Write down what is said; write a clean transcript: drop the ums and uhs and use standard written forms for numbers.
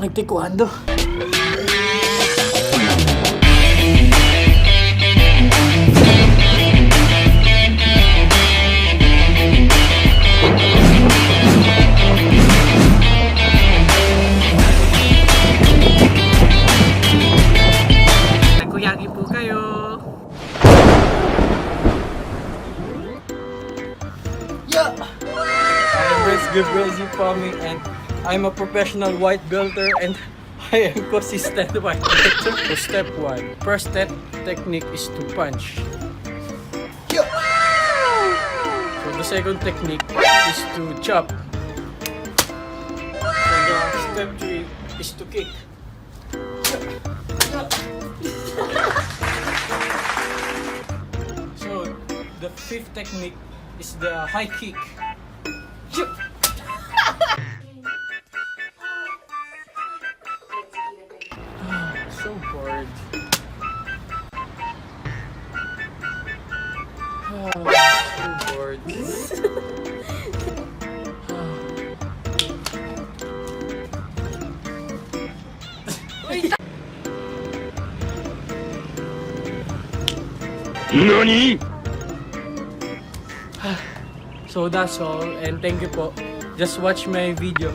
ako nag-taekwondo. Nagkuyagi po kayo. Yeah! Good crazy farming, and I'm a professional white belter, and I am consistent white belter. So step 1. First step technique is to punch. Yeah! So the second technique is to chop. So the step 3 is to kick. So the fifth technique is the high kick. So bored. So bored. NANI?! So that's all, and thank you po. Just watch my video.